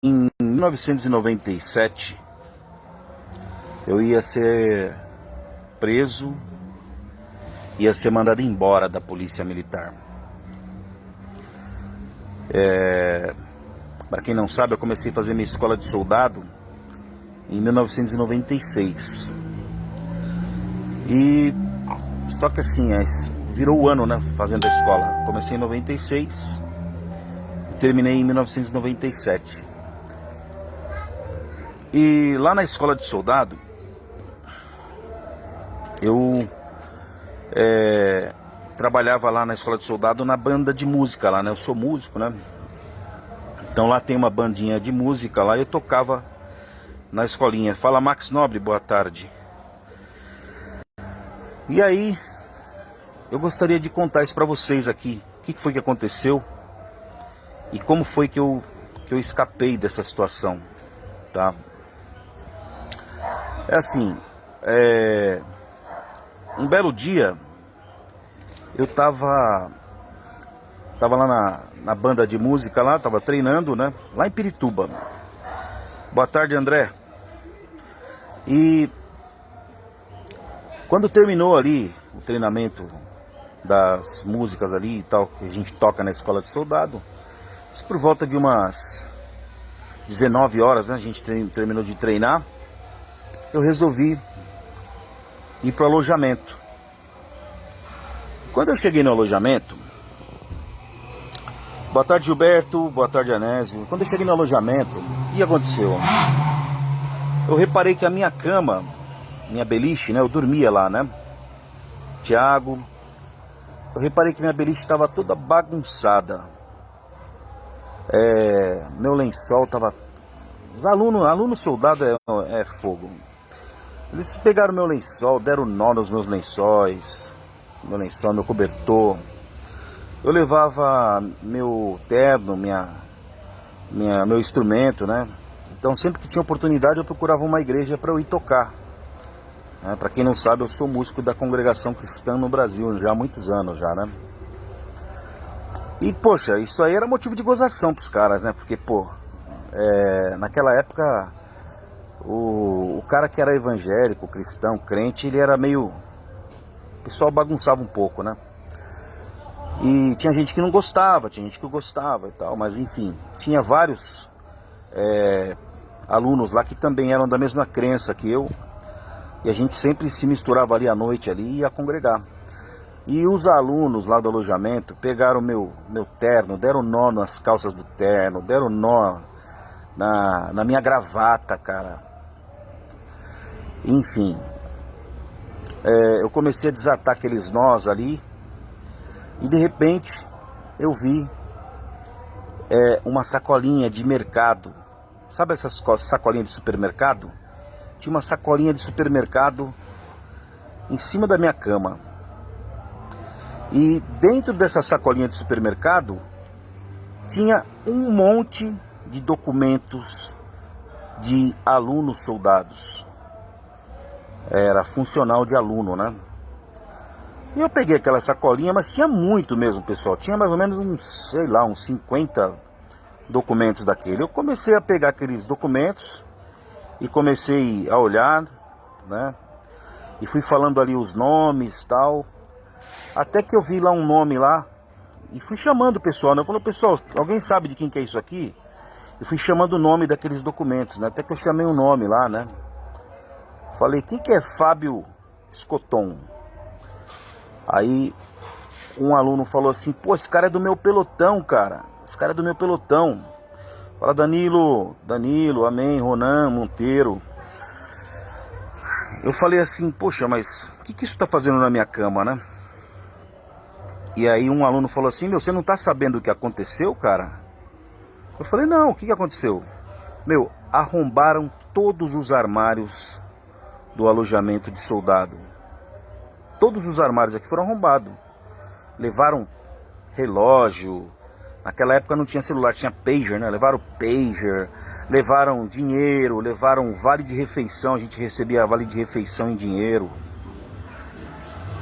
Em 1997, eu ia ser preso, ia ser mandado embora da polícia militar. Para quem não sabe, eu comecei a fazer minha escola de soldado em 1996. E só que assim, virou o ano, né, fazendo a escola. Comecei em 96 e terminei em 1997. E lá na escola de soldado, eu trabalhava lá na escola de soldado na banda de música lá, né? Eu sou músico, né? Então lá tem uma bandinha de música lá e eu tocava na escolinha. Fala, Max Nobre, boa tarde. E aí, eu gostaria de contar isso pra vocês aqui. O que foi que aconteceu e como foi que eu escapei dessa situação, tá? É assim, um belo dia eu tava lá na banda de música lá, tava treinando, né? Lá em Pirituba. Boa tarde, André. E quando terminou ali o treinamento das músicas ali e tal, que a gente toca na escola de soldado, isso por volta de umas 19 horas, né? A gente terminou de treinar. Eu resolvi ir pro alojamento. Quando eu cheguei no alojamento, boa tarde, Gilberto, boa tarde, Anésio. Quando eu cheguei no alojamento, o que aconteceu? Eu reparei que a minha cama, minha beliche, né, eu dormia lá, né, Tiago, eu reparei que minha beliche estava toda bagunçada. Meu lençol estava... Os alunos soldado é fogo. Eles pegaram meu lençol, deram nó nos meus lençóis, meu cobertor. Eu levava meu terno, meu instrumento, né? Então sempre que tinha oportunidade eu procurava uma igreja para eu ir tocar. Para quem não sabe, eu sou músico da Congregação Cristã no Brasil já há muitos anos já, né? E poxa, isso aí era motivo de gozação pros caras, né? Porque naquela época o cara que era evangélico, cristão, crente, ele era meio... O pessoal bagunçava um pouco, né? E tinha gente que não gostava, tinha gente que gostava e tal, mas enfim, tinha vários alunos lá que também eram da mesma crença que eu, e a gente sempre se misturava ali à noite ali e ia congregar. E os alunos lá do alojamento pegaram meu terno, deram nó nas calças do terno, deram nó na minha gravata, cara. Enfim, eu comecei a desatar aqueles nós ali. E de repente eu vi uma sacolinha de mercado. Sabe essas sacolinhas de supermercado? Tinha uma sacolinha de supermercado em cima da minha cama. E dentro dessa sacolinha de supermercado tinha um monte de documentos de alunos soldados. Era funcional de aluno, né? E eu peguei aquela sacolinha, mas tinha muito mesmo, pessoal. Tinha mais ou menos uns, sei lá, uns 50 documentos daquele. Eu comecei a pegar aqueles documentos e comecei a olhar, né? E fui falando ali os nomes e tal. Até que eu vi lá um nome lá e fui chamando o pessoal, né? Eu falei, pessoal, alguém sabe de quem que é isso aqui? E fui chamando o nome daqueles documentos, né? Até que eu chamei o nome lá, né? Falei, quem que é Fábio Escoton? Aí um aluno falou assim, pô, esse cara é do meu pelotão, cara. Esse cara é do meu pelotão. Fala, Danilo, amém, Ronan, Monteiro. Eu falei assim, poxa, mas o que isso tá fazendo na minha cama, né? E aí um aluno falou assim, meu, você não tá sabendo o que aconteceu, cara? Eu falei, não, o que aconteceu? Meu, arrombaram todos os armários do alojamento de soldado. Todos os armários aqui foram arrombados. Levaram relógio. Naquela época não tinha celular, tinha pager, né? Levaram pager, levaram dinheiro, levaram vale de refeição. A gente recebia vale de refeição em dinheiro.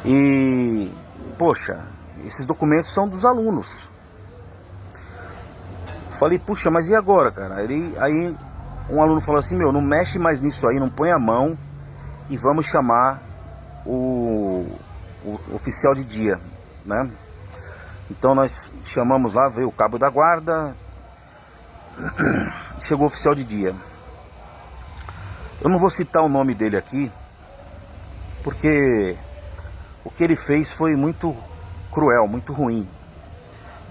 E, poxa, esses documentos são dos alunos. Falei, puxa, mas e agora, cara? Aí um aluno falou assim, meu, não mexe mais nisso aí, não põe a mão e vamos chamar o oficial de dia, né? Então nós chamamos lá, veio o cabo da guarda, chegou o oficial de dia. Eu não vou citar o nome dele aqui, porque o que ele fez foi muito cruel, muito ruim.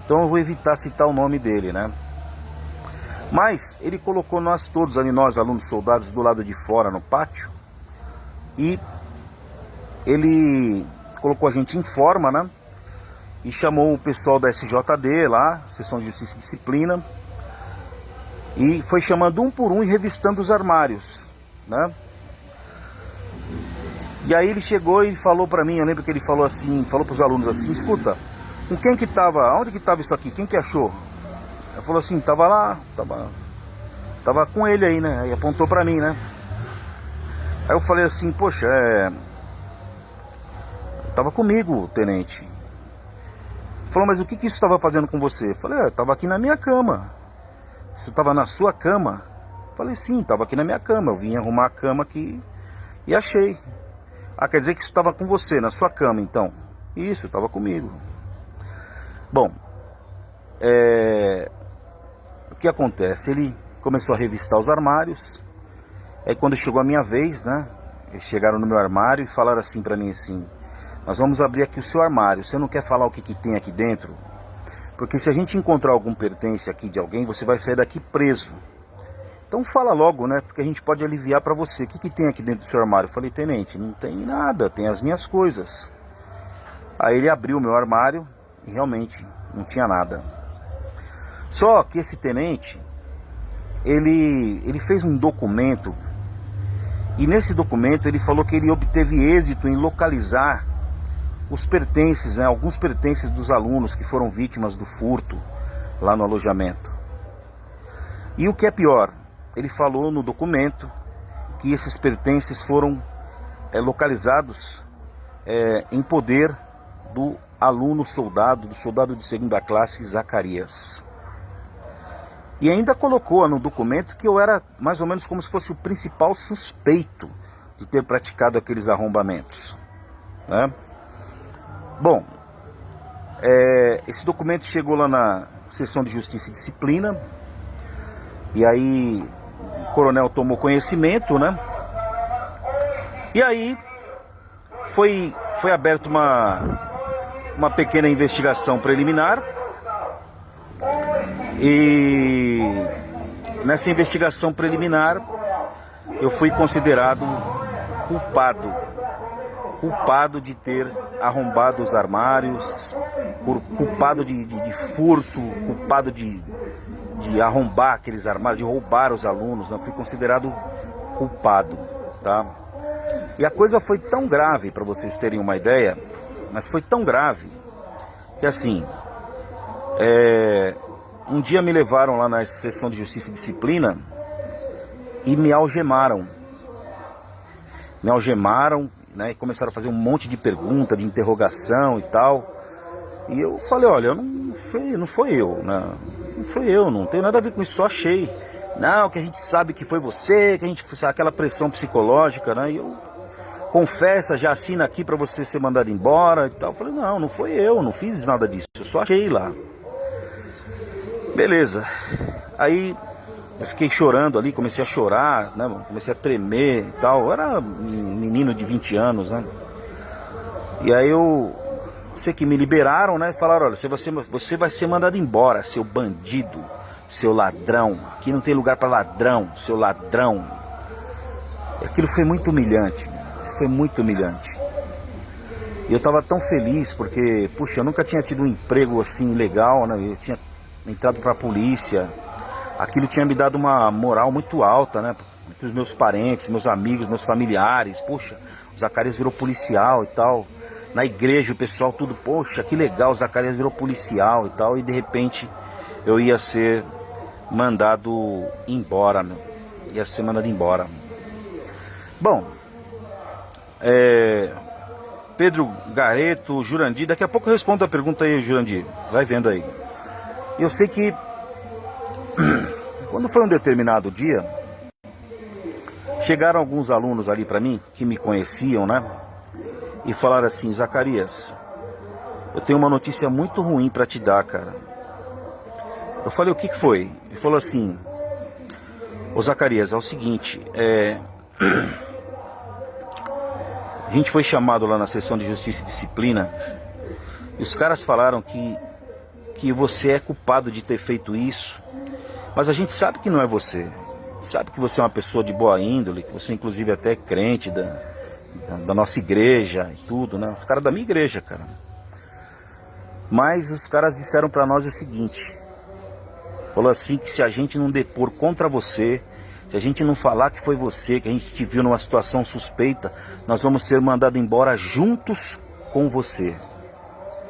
Então eu vou evitar citar o nome dele, né? Mas ele colocou nós todos ali, nós alunos soldados, do lado de fora no pátio. E ele colocou a gente em forma, né? E chamou o pessoal da SJD lá, Seção de Justiça e Disciplina. E foi chamando um por um e revistando os armários, né? E aí ele chegou e falou pra mim, eu lembro que ele falou assim, falou pros alunos assim, escuta, com quem que tava, onde que tava isso aqui, quem que achou? Ele falou assim, tava lá, tava com ele aí, né? Aí apontou pra mim, né? Aí eu falei assim, poxa, tava comigo, tenente. Ele falou, mas o que que isso estava fazendo com você? Eu falei, tava aqui na minha cama. Isso tava na sua cama? Eu falei, sim, tava aqui na minha cama. Eu vim arrumar a cama aqui e achei. Ah, quer dizer que isso estava com você, na sua cama, então? Isso, estava comigo. Bom, o que acontece? Ele começou a revistar os armários. Aí quando chegou a minha vez, né? Eles chegaram no meu armário e falaram assim pra mim assim, nós vamos abrir aqui o seu armário. Você não quer falar o que tem aqui dentro? Porque se a gente encontrar algum pertence aqui de alguém, você vai sair daqui preso. Então fala logo, né? Porque a gente pode aliviar pra você. O que tem aqui dentro do seu armário? Eu falei, tenente, não tem nada, tem as minhas coisas. Aí ele abriu o meu armário e realmente não tinha nada. Só que esse tenente, ele fez um documento. E nesse documento ele falou que ele obteve êxito em localizar os pertences, né, alguns pertences dos alunos que foram vítimas do furto lá no alojamento. E o que é pior, ele falou no documento que esses pertences foram localizados em poder do aluno soldado, do soldado de segunda classe Zacarias. E ainda colocou no documento que eu era mais ou menos como se fosse o principal suspeito de ter praticado aqueles arrombamentos, né? Bom, esse documento chegou lá na Seção de Justiça e Disciplina. E aí o coronel tomou conhecimento, né? E aí foi aberta uma pequena investigação preliminar. E nessa investigação preliminar eu fui considerado culpado de ter arrombado os armários, culpado de furto, culpado de arrombar aqueles armários, de roubar os alunos, né? Fui considerado culpado, tá? E a coisa foi tão grave, para vocês terem uma ideia, mas foi tão grave, que assim, um dia me levaram lá na Seção de Justiça e Disciplina e me algemaram. Né, e começaram a fazer um monte de pergunta, de interrogação e tal. E eu falei, olha, não foi eu, né? Não foi eu, não tenho nada a ver com isso, só achei. Não, que a gente sabe que foi você, que a gente fez aquela pressão psicológica, né? E eu, confessa, já assina aqui pra você ser mandado embora e tal. Eu falei, não foi eu, não fiz nada disso, eu só achei lá. Beleza. Aí eu fiquei chorando ali, comecei a chorar, né? Comecei a tremer e tal. Eu era um menino de 20 anos, né? E aí sei que me liberaram, né? Falaram, olha, você vai ser mandado embora, seu bandido, seu ladrão. Aqui não tem lugar para ladrão, seu ladrão. Aquilo foi muito humilhante, foi muito humilhante. E eu tava tão feliz porque, puxa, eu nunca tinha tido um emprego assim legal, né? Eu tinha entrado pra polícia. Aquilo tinha me dado uma moral muito alta, né? Entre os meus parentes, meus amigos, meus familiares. Poxa, o Zacarias virou policial e tal. Na igreja o pessoal tudo, poxa, que legal, o Zacarias virou policial e tal. E de repente eu ia ser mandado embora, meu. Ia ser mandado embora. Bom, Pedro Gareto, Jurandir, daqui a pouco eu respondo a pergunta aí, Jurandir. Vai vendo aí. Eu sei que Quando foi um determinado dia, chegaram alguns alunos ali para mim, que me conheciam, né? E falaram assim: Zacarias, eu tenho uma notícia muito ruim para te dar, cara. Eu falei: o que foi? Ele falou assim: ô Zacarias, é o seguinte, a gente foi chamado lá na seção de Justiça e Disciplina, e os caras falaram que você é culpado de ter feito isso, mas a gente sabe que não é você. Sabe que você é uma pessoa de boa índole, que você inclusive até é crente da nossa igreja e tudo, né? Os caras da minha igreja, cara. Mas os caras disseram pra nós o seguinte: falou assim, que se a gente não depor contra você, se a gente não falar que foi você, que a gente te viu numa situação suspeita, nós vamos ser mandados embora juntos com você.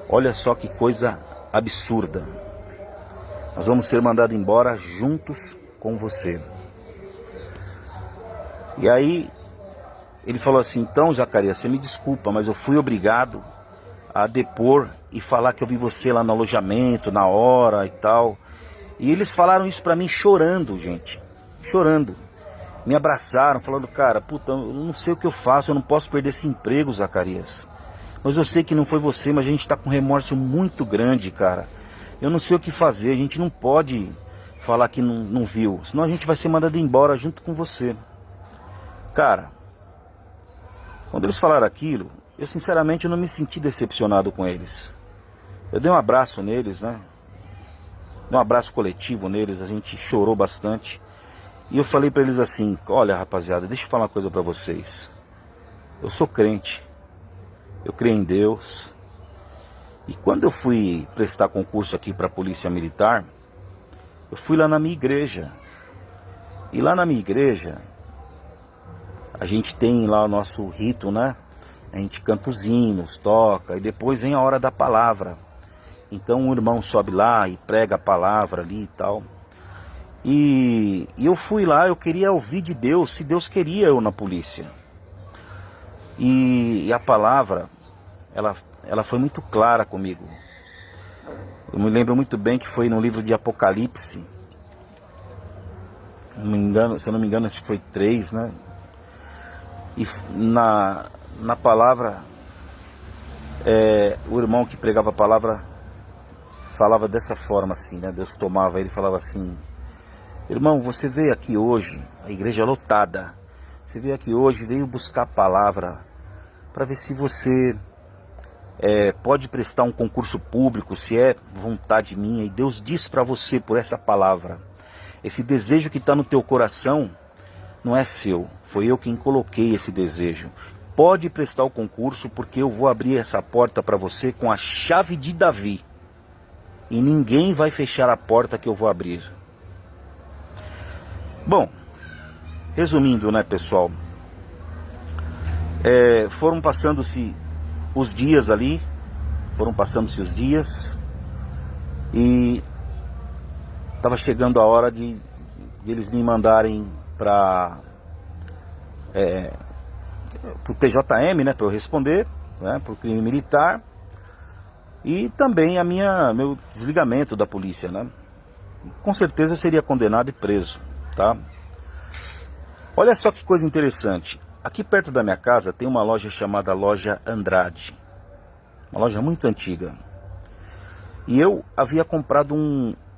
Olha só que coisa absurda. Nós vamos ser mandados embora juntos com você. E aí ele falou assim: então, Zacarias, você me desculpa, mas eu fui obrigado a depor e falar que eu vi você lá no alojamento, na hora e tal. E eles falaram isso pra mim chorando, gente. Chorando. Me abraçaram, falando: cara, puta, eu não sei o que eu faço, eu não posso perder esse emprego, Zacarias. Mas eu sei que não foi você, mas a gente tá com um remorso muito grande, cara. Eu não sei o que fazer, a gente não pode falar que não viu, senão a gente vai ser mandado embora junto com você. Cara, quando eles falaram aquilo, eu sinceramente não me senti decepcionado com eles. Eu dei um abraço neles, né? Dei um abraço coletivo neles, a gente chorou bastante. E eu falei pra eles assim: olha, rapaziada, deixa eu falar uma coisa pra vocês. Eu sou crente, eu creio em Deus. E quando eu fui prestar concurso aqui pra Polícia Militar, eu fui lá na minha igreja. E lá na minha igreja, a gente tem lá o nosso rito, né? A gente canta os hinos, toca, e depois vem a hora da palavra. Então um irmão sobe lá e prega a palavra ali e tal. E eu fui lá, eu queria ouvir de Deus, se Deus queria eu na polícia. E a palavra, ela foi muito clara comigo. Eu me lembro muito bem que foi no livro de Apocalipse. Não me engano, se eu não me engano, acho que foi 3, né? E na palavra, o irmão que pregava a palavra falava dessa forma assim, né? Deus tomava ele e falava assim: irmão, você veio aqui hoje, a igreja lotada, você veio aqui hoje, veio buscar a palavra para ver se você pode prestar um concurso público, se é vontade minha. E Deus diz para você por essa palavra: esse desejo que está no teu coração não é seu, foi eu quem coloquei esse desejo. Pode prestar o concurso, porque eu vou abrir essa porta para você com a chave de Davi. E ninguém vai fechar a porta que eu vou abrir. Bom, resumindo, né, pessoal? Foram passando-se os dias ali. Foram passando-se os dias. E estava chegando a hora de eles me mandarem para o TJM, né, para eu responder, né, para o crime militar. E também meu desligamento da polícia, né? Com certeza eu seria condenado e preso, tá? Olha só que coisa interessante. Aqui perto da minha casa tem uma loja chamada Loja Andrade. Uma loja muito antiga. E eu havia comprado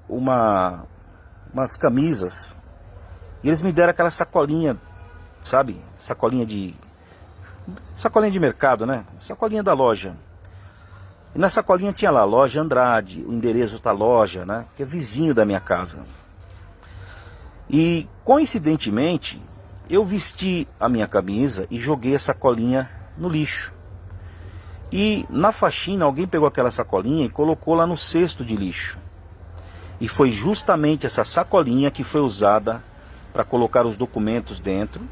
umas camisas. E eles me deram aquela sacolinha, sabe? Sacolinha de mercado, né? Sacolinha da loja. E na sacolinha tinha lá, Loja Andrade, o endereço da loja, né? Que é vizinho da minha casa. E, coincidentemente, eu vesti a minha camisa e joguei a sacolinha no lixo. E, na faxina, alguém pegou aquela sacolinha e colocou lá no cesto de lixo. E foi justamente essa sacolinha que foi usada para colocar os documentos dentro.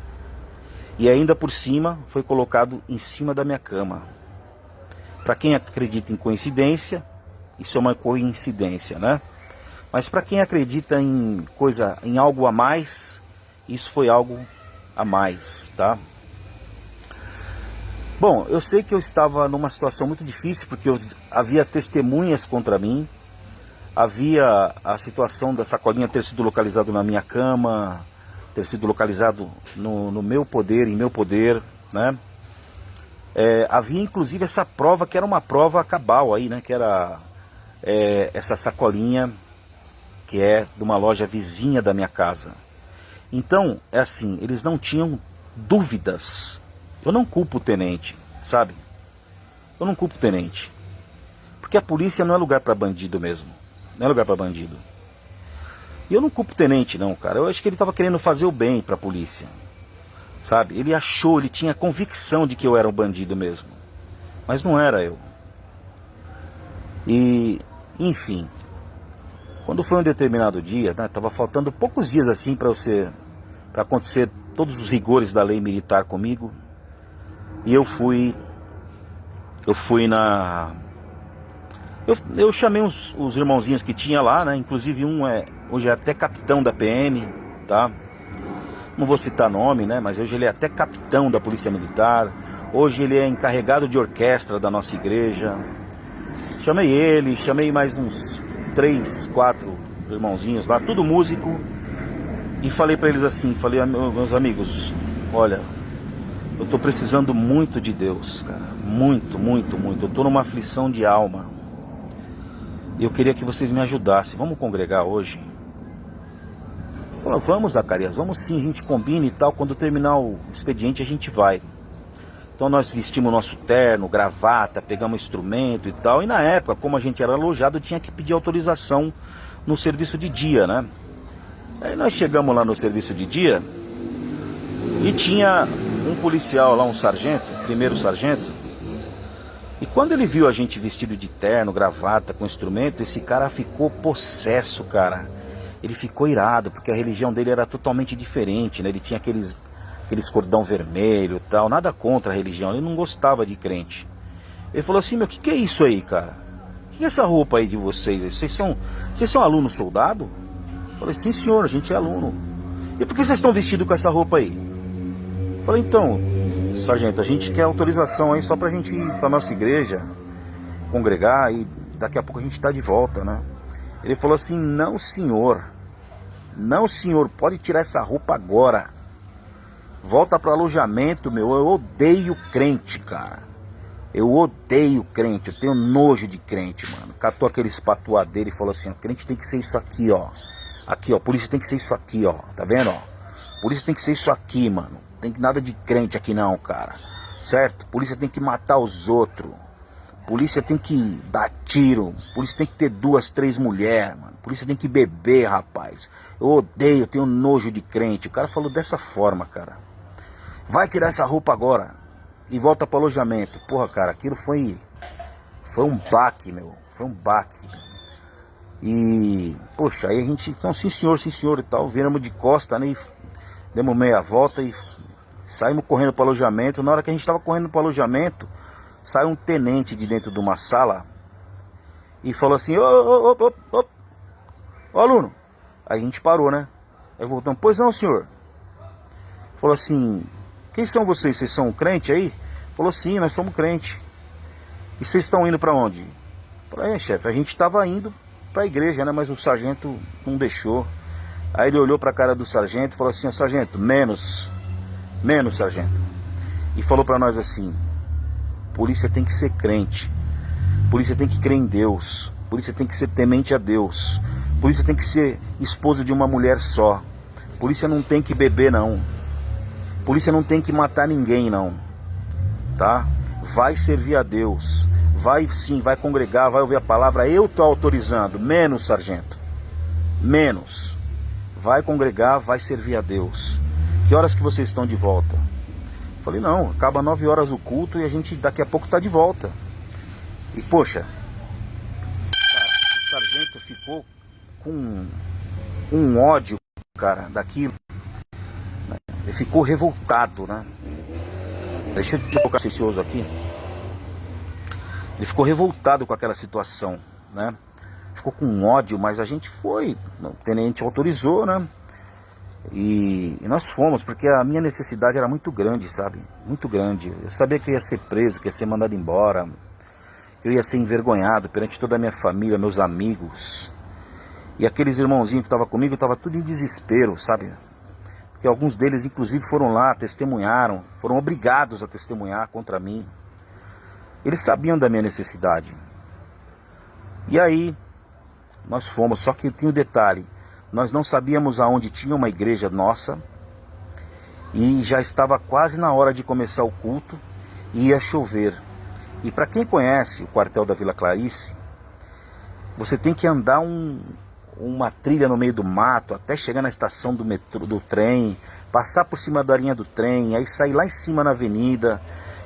E ainda por cima, foi colocado em cima da minha cama. Para quem acredita em coincidência, isso é uma coincidência, né? Mas para quem acredita em algo a mais, isso foi algo a mais, tá? Bom, eu sei que eu estava numa situação muito difícil, porque havia testemunhas contra mim. Havia a situação da sacolinha ter sido localizado na minha cama, ter sido localizado no meu poder, em meu poder, né? Havia inclusive essa prova, que era uma prova cabal aí, né? Que era essa sacolinha, que é de uma loja vizinha da minha casa. Então, é assim, eles não tinham dúvidas. Eu não culpo o tenente, sabe? Eu não culpo o tenente. Porque a polícia não é lugar para bandido mesmo. Não é lugar para bandido. E eu não culpo o tenente não, cara. Eu acho que ele estava querendo fazer o bem para a polícia. Sabe? Ele achou, ele tinha convicção de que eu era um bandido mesmo. Mas não era eu. E, enfim. Quando foi um determinado dia, né, tava faltando poucos dias assim para acontecer todos os rigores da lei militar comigo. E eu fui eu chamei os irmãozinhos que tinha lá, né? Inclusive hoje é até capitão da PM, tá? Não vou citar nome, né? Mas hoje ele é até capitão da Polícia Militar. Hoje ele é encarregado de orquestra da nossa igreja. Chamei ele, chamei mais uns 3, 4 irmãozinhos lá, tudo músico. E falei pra eles assim, falei, meus amigos, olha, eu tô precisando muito de Deus, cara. Muito, muito, muito. Eu tô numa aflição de alma. E eu queria que vocês me ajudassem. Vamos congregar hoje? Falou, vamos, Zacarias, vamos sim, a gente combina e tal. Quando terminar o expediente a gente vai. Então nós vestimos nosso terno, gravata, pegamos instrumento e tal. E na época, como a gente era alojado, tinha que pedir autorização no serviço de dia, né? Aí nós chegamos lá no serviço de dia e tinha um policial lá, um sargento, primeiro sargento. E quando ele viu a gente vestido de terno, gravata, com instrumento, esse cara ficou possesso, cara. Ele ficou irado, porque a religião dele era totalmente diferente, né? Ele tinha aqueles cordão vermelho e tal, nada contra a religião, ele não gostava de crente. Ele falou assim, meu, que é isso aí, cara? Que é essa roupa aí de vocês? Vocês são aluno soldado? Eu falei, sim senhor, a gente é aluno. E por que vocês estão vestidos com essa roupa aí? Eu falei, então, sargento, a gente quer autorização aí só pra gente ir pra nossa igreja, congregar e daqui a pouco a gente tá de volta, né? Ele falou assim, não senhor, pode tirar essa roupa agora. Volta pro alojamento, meu, eu odeio crente, cara. Eu odeio crente, eu tenho nojo de crente, mano. Catou aquele espatuá dele e falou assim, ó, crente tem que ser isso aqui, ó. Aqui, ó, polícia tem que ser isso aqui, ó. Tá vendo, ó? Polícia tem que ser isso aqui, mano. Tem que nada de crente aqui não, cara. Certo? Polícia tem que matar os outros. Polícia tem que dar tiro. Polícia tem que ter 2, 3 mulheres, mano. Polícia tem que beber, rapaz. Eu odeio, eu tenho nojo de crente. O cara falou dessa forma, cara. Vai tirar essa roupa agora e volta pro alojamento. Porra, cara, aquilo foi um baque, meu. Foi um baque. E, poxa, aí a gente, então, sim senhor e tal, viramos de costa, né? E demos meia volta e saímos correndo pro alojamento. Na hora que a gente tava correndo pro alojamento, saiu um tenente de dentro de uma sala e falou assim, ô aluno. Aí a gente parou, né? Aí voltamos, pois não, senhor. Falou assim, quem são vocês? Vocês são crente aí? Falou, sim, nós somos crente. E vocês estão indo para onde? Falei, chefe, a gente estava indo para a igreja, né? Mas o sargento não deixou. Aí ele olhou para a cara do sargento e falou assim, sargento, menos, sargento. E falou para nós assim, polícia tem que ser crente. Polícia tem que crer em Deus. Polícia tem que ser temente a Deus. Polícia tem que ser esposo de uma mulher só. Polícia não tem que beber, não. Polícia não tem que matar ninguém, não. Tá? Vai servir a Deus. Vai sim, vai congregar, vai ouvir a palavra. Eu tô autorizando. Menos, sargento. Menos. Vai congregar, vai servir a Deus. Que horas que vocês estão de volta? Falei, não, acaba 9 horas o culto e a gente daqui a pouco tá de volta. E poxa, cara, o sargento ficou com um ódio, cara, daquilo. Ele ficou revoltado, né? Deixa eu colocar esse osso aqui. Ele ficou revoltado com aquela situação, né? Ficou com ódio, mas a gente foi. O tenente autorizou, né? E nós fomos, porque a minha necessidade era muito grande, sabe? Muito grande. Eu sabia que eu ia ser preso, que ia ser mandado embora, que eu ia ser envergonhado perante toda a minha família, meus amigos. E aqueles irmãozinhos que estavam comigo, estavam tudo em desespero, sabe? Porque alguns deles, inclusive, foram lá, testemunharam, foram obrigados a testemunhar contra mim. Eles sabiam da minha necessidade. E aí, nós fomos, só que tinha um detalhe. Nós não sabíamos aonde tinha uma igreja nossa. E já estava quase na hora de começar o culto. E ia chover. E para quem conhece o quartel da Vila Clarice, você tem que andar uma trilha no meio do mato, até chegar na estação do metrô, do trem, passar por cima da linha do trem, aí sair lá em cima na avenida.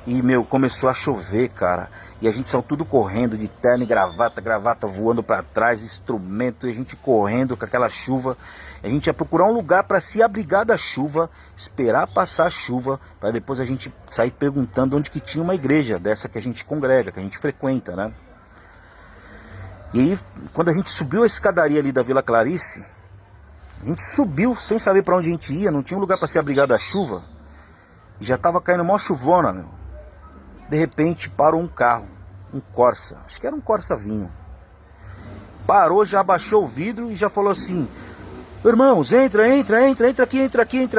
E, começou a chover, cara. E a gente saiu tudo correndo, de terno e gravata voando para trás, instrumento, e a gente correndo com aquela chuva. A gente ia procurar um lugar para se abrigar da chuva, esperar passar a chuva, para depois a gente sair perguntando onde que tinha uma igreja dessa que a gente congrega, que a gente frequenta, né? E aí, quando a gente subiu a escadaria ali da Vila Clarice, a gente subiu sem saber para onde a gente ia, não tinha um lugar para se abrigar da chuva. E já estava caindo mó chuvona, meu. De repente parou um carro, um Corsa, acho que era um Corsa vinho. Parou, já abaixou o vidro e já falou assim: irmãos, entra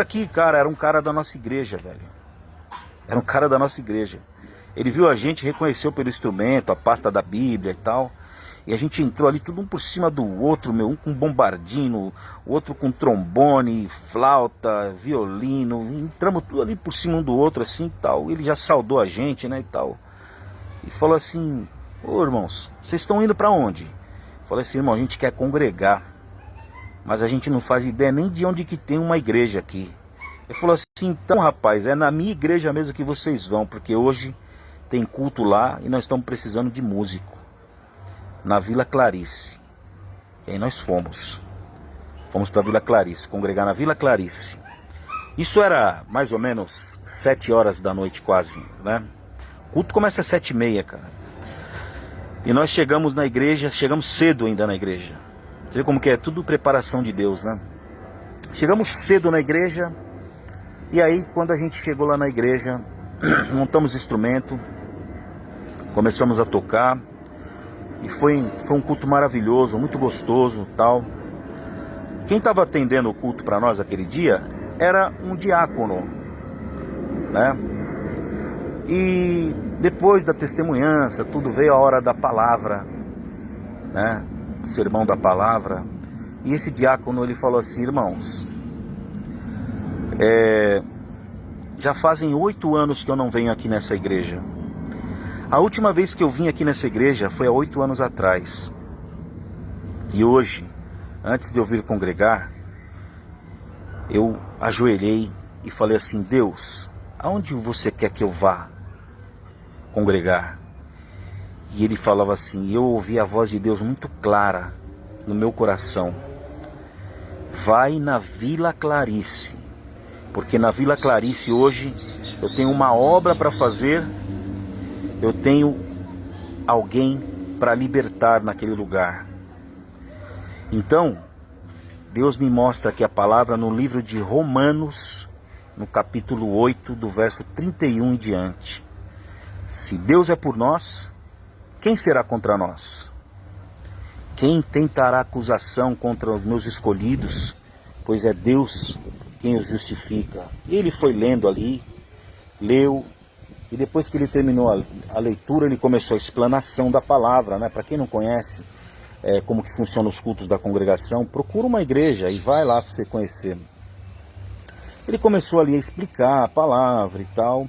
aqui. Cara, era um cara da nossa igreja, velho. Era um cara da nossa igreja. Ele viu a gente, reconheceu pelo instrumento, a pasta da Bíblia e tal. E a gente entrou ali tudo um por cima do outro, um com bombardino, o outro com trombone, flauta, violino. Entramos tudo ali por cima um do outro assim e tal. Ele já saudou a gente, né, e tal. E falou assim: ô irmãos, vocês estão indo para onde? Eu falei assim: irmão, a gente quer congregar, mas a gente não faz ideia nem de onde que tem uma igreja aqui. Ele falou assim: então rapaz, é na minha igreja mesmo que vocês vão, porque hoje tem culto lá e nós estamos precisando de músico. Na Vila Clarice. E aí nós fomos para a Vila Clarice, congregar na Vila Clarice. Isso era mais ou menos 7 horas da noite quase, né? O culto começa às 7h30, cara. E nós chegamos na igreja, chegamos cedo ainda na igreja. Você vê como que é tudo preparação de Deus, né? Chegamos cedo na igreja. E aí quando a gente chegou lá na igreja, montamos instrumento, começamos a tocar. E foi um culto maravilhoso, muito gostoso, tal. Quem estava atendendo o culto para nós aquele dia era um diácono, né? E depois da testemunhança, tudo veio a hora da palavra, né? O sermão da palavra. E esse diácono, ele falou assim: irmãos, já fazem 8 anos que eu não venho aqui nessa igreja. A última vez que eu vim aqui nessa igreja foi há 8 anos atrás. E hoje, antes de eu vir congregar, eu ajoelhei e falei assim: Deus, aonde você quer que eu vá congregar? E ele falava assim, e eu ouvi a voz de Deus muito clara no meu coração: vai na Vila Clarice, porque na Vila Clarice hoje eu tenho uma obra para fazer. Eu tenho alguém para libertar naquele lugar. Então, Deus me mostra aqui a palavra no livro de Romanos, no capítulo 8, do verso 31 em diante. Se Deus é por nós, quem será contra nós? Quem tentará acusação contra os meus escolhidos? Pois é Deus quem os justifica. E ele foi lendo ali, leu. E depois que ele terminou a leitura, ele começou a explanação da palavra, né? Para quem não conhece como que funcionam os cultos da congregação, procura uma igreja e vai lá para você conhecer. Ele começou ali a explicar a palavra e tal,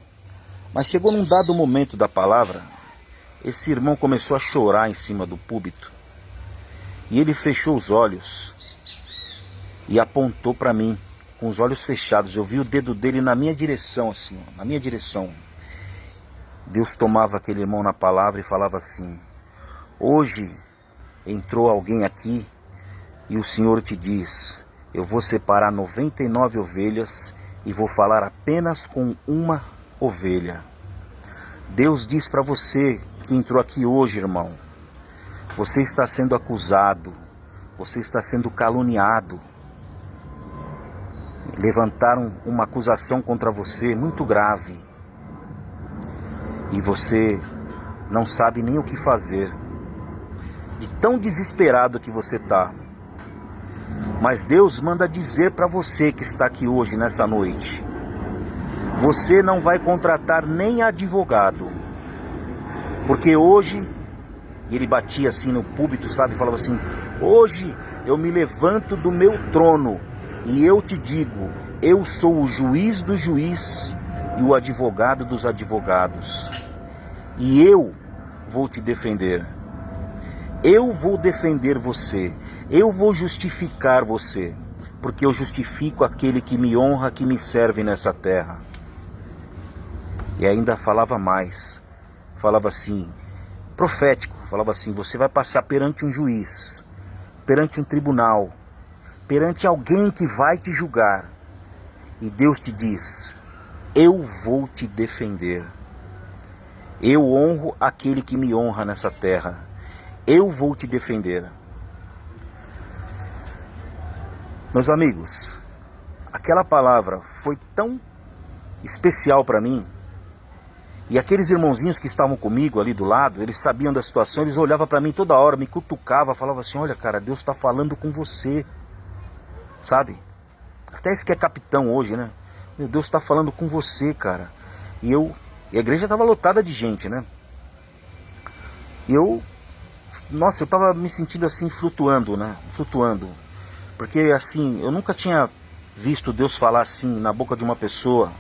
mas chegou num dado momento da palavra, esse irmão começou a chorar em cima do púlpito. E ele fechou os olhos e apontou para mim, com os olhos fechados. Eu vi o dedo dele na minha direção, assim, ó, na minha direção. Deus tomava aquele irmão na palavra e falava assim: hoje entrou alguém aqui e o Senhor te diz: eu vou separar 99 ovelhas e vou falar apenas com uma ovelha. Deus diz para você que entrou aqui hoje, irmão, você está sendo acusado, você está sendo caluniado. Levantaram uma acusação contra você muito grave. E você não sabe nem o que fazer, de tão desesperado que você está. Mas Deus manda dizer para você que está aqui hoje, nessa noite: você não vai contratar nem advogado. Porque hoje, ele batia assim no púlpito, sabe? Falava assim: hoje eu me levanto do meu trono e eu te digo, eu sou o juiz do juiz e o advogado dos advogados. E eu vou te defender. Eu vou defender você. Eu vou justificar você. Porque eu justifico aquele que me honra, que me serve nessa terra. E ainda falava mais. Falava assim, profético. Falava assim: você vai passar perante um juiz, perante um tribunal, perante alguém que vai te julgar. E Deus te diz: eu vou te defender. Eu honro aquele que me honra nessa terra. Eu vou te defender. Meus amigos, aquela palavra foi tão especial para mim. E aqueles irmãozinhos que estavam comigo ali do lado, eles sabiam da situação, eles olhavam para mim toda hora, me cutucavam, falavam assim: olha, cara, Deus está falando com você. Sabe? Até esse que é capitão hoje, né? Meu Deus está falando com você, cara. E a igreja estava lotada de gente, né? E nossa, eu estava me sentindo assim, flutuando, né? Flutuando. Porque assim, eu nunca tinha visto Deus falar assim na boca de uma pessoa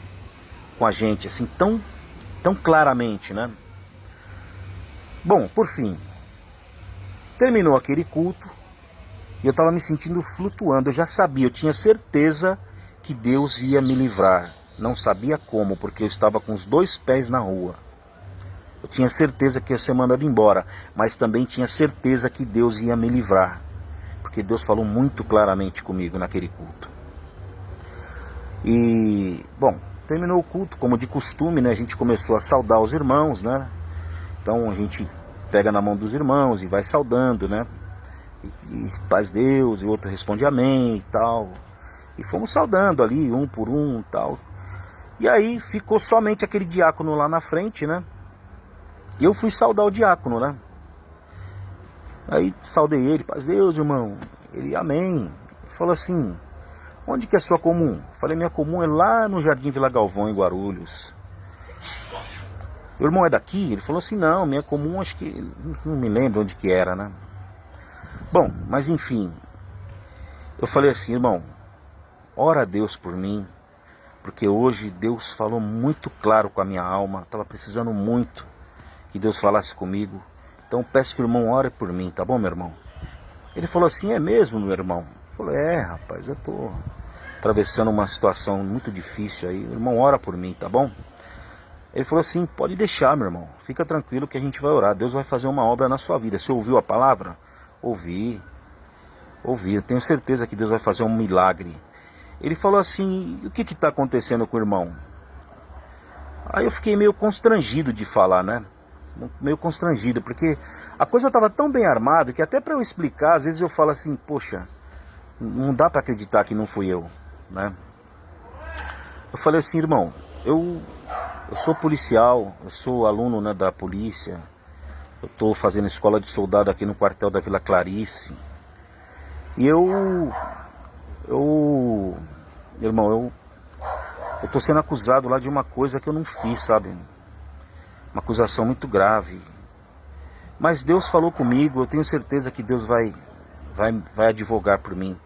com a gente, assim, tão claramente, né? Bom, por fim, terminou aquele culto e eu estava me sentindo flutuando. Eu já sabia, eu tinha certeza que Deus ia me livrar. Não sabia como, porque eu estava com os 2 pés na rua. Eu tinha certeza que ia ser mandado embora, mas também tinha certeza que Deus ia me livrar, porque Deus falou muito claramente comigo naquele culto. E, bom, terminou o culto, como de costume, né? A gente começou a saudar os irmãos, né? Então a gente pega na mão dos irmãos e vai saudando, né? E paz Deus, e outro responde amém e tal. E fomos saudando ali, um por um e tal. E aí ficou somente aquele diácono lá na frente, né? E eu fui saudar o diácono, né? Aí saudei ele: paz Deus, irmão. Ele: amém. Ele falou assim: onde que é a sua comum? Eu falei: minha comum é lá no Jardim Vila Galvão, em Guarulhos. O irmão é daqui? Ele falou assim: não, minha comum acho que... não me lembro onde que era, né? Bom, mas enfim. Eu falei assim: irmão, ora a Deus por mim, porque hoje Deus falou muito claro com a minha alma. Estava precisando muito que Deus falasse comigo. Então peço que o irmão ore por mim, tá bom, meu irmão? Ele falou assim: é mesmo, meu irmão? Eu falei: rapaz, eu tô atravessando uma situação muito difícil aí. O irmão, ora por mim, tá bom? Ele falou assim: pode deixar, meu irmão. Fica tranquilo que a gente vai orar. Deus vai fazer uma obra na sua vida. Você ouviu a palavra? Ouvi. Eu tenho certeza que Deus vai fazer um milagre. Ele falou assim: o que está acontecendo com o irmão? Aí eu fiquei meio constrangido de falar, né? Meio constrangido, porque a coisa estava tão bem armada que até para eu explicar, às vezes eu falo assim: poxa, não dá para acreditar que não fui eu, né? Eu falei assim: irmão, eu sou policial, eu sou aluno, né, da polícia. Eu estou fazendo escola de soldado aqui no quartel da Vila Clarice. E irmão, eu estou sendo acusado lá de uma coisa que eu não fiz, sabe? Uma acusação muito grave. Mas Deus falou comigo, eu tenho certeza que Deus vai advogar por mim.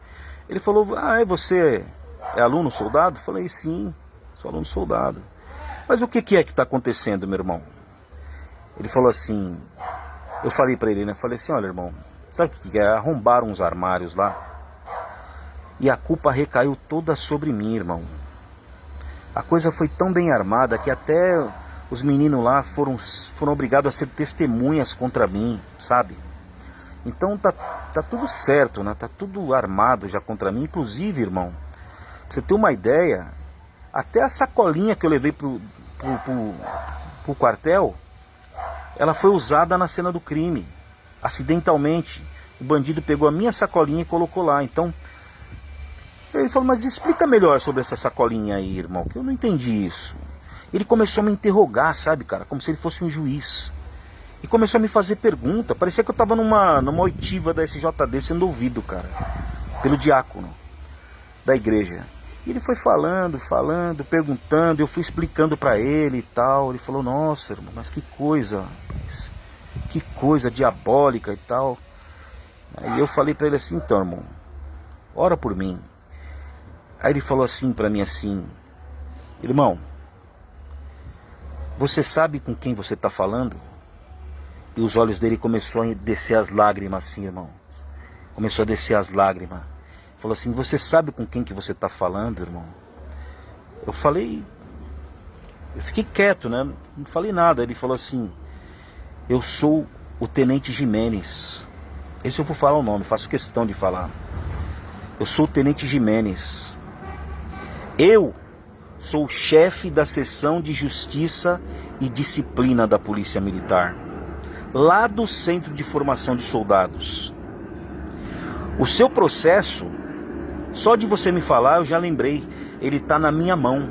Ele falou: você é aluno soldado? Eu falei: sim, sou aluno soldado. Mas o que é que está acontecendo, meu irmão? Ele falou assim, eu falei para ele, né? Falei assim: olha, irmão, sabe o que é? Arrombaram uns armários lá e a culpa recaiu toda sobre mim, irmão. A coisa foi tão bem armada que até os meninos lá foram obrigados a ser testemunhas contra mim, sabe? Então tá tudo certo, né? Tá tudo armado já contra mim. Inclusive, irmão, pra você ter uma ideia, até a sacolinha que eu levei pro quartel, ela foi usada na cena do crime, acidentalmente. O bandido pegou a minha sacolinha e colocou lá. Então, ele falou: mas explica melhor sobre essa sacolinha aí, irmão, que eu não entendi isso. Ele começou a me interrogar, sabe, cara, como se ele fosse um juiz. E começou a me fazer pergunta. Parecia que eu estava numa oitiva da SJD sendo ouvido, cara. pelo diácono da igreja. E ele foi falando, perguntando, eu fui explicando para ele e tal. Ele falou, nossa, irmão, mas que coisa diabólica e tal. Aí eu falei para ele assim, então, irmão, ora por mim. Aí ele falou assim para mim assim, irmão, você sabe com quem você está falando? E os olhos dele começaram a descer as lágrimas assim, irmão. Começou a descer as lágrimas. Falou assim, você sabe com quem que você está falando, irmão? Eu fiquei quieto, né? Não falei nada. Ele falou assim, eu sou o Tenente Jimenez. Esse eu vou falar o nome, faço questão de falar. Eu sou o Tenente Jimenez. Eu sou o chefe da seção de Justiça e Disciplina da Polícia Militar, lá do Centro de Formação de Soldados. O seu processo, só de você me falar, eu já lembrei, ele está na minha mão.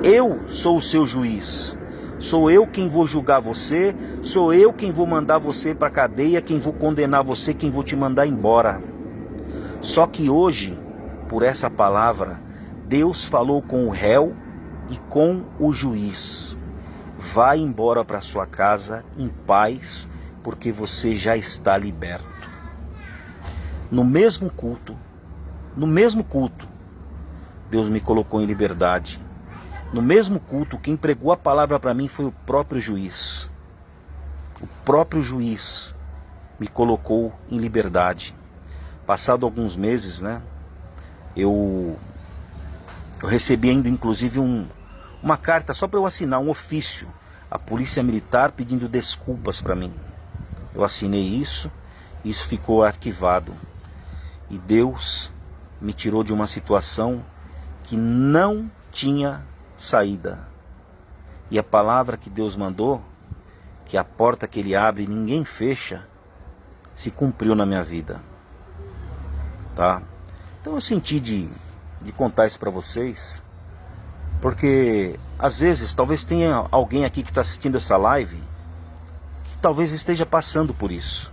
Eu sou o seu juiz. Sou eu quem vou julgar você, sou eu quem vou mandar você para a cadeia, quem vou condenar você, quem vou te mandar embora. Só que hoje, por essa palavra, Deus falou com o réu e com o juiz. Vai embora para sua casa em paz, porque você já está liberto. No mesmo culto, Deus me colocou em liberdade. No mesmo culto, quem pregou a palavra para mim foi o próprio juiz. O próprio juiz me colocou em liberdade. Passado alguns meses, né? Eu recebi ainda, inclusive, uma carta só para eu assinar, um ofício. A Polícia Militar pedindo desculpas para mim. Eu assinei isso ficou arquivado. E Deus me tirou de uma situação que não tinha saída. E a palavra que Deus mandou, que a porta que Ele abre ninguém fecha, se cumpriu na minha vida. Tá? Então eu senti de contar isso para vocês, porque às vezes talvez tenha alguém aqui que está assistindo essa live que talvez esteja passando por isso.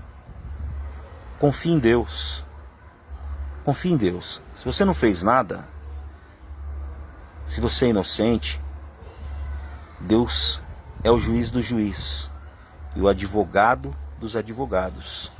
Confie em Deus. Confie em Deus. Se você não fez nada, se você é inocente, Deus é o juiz do juiz e o advogado dos advogados.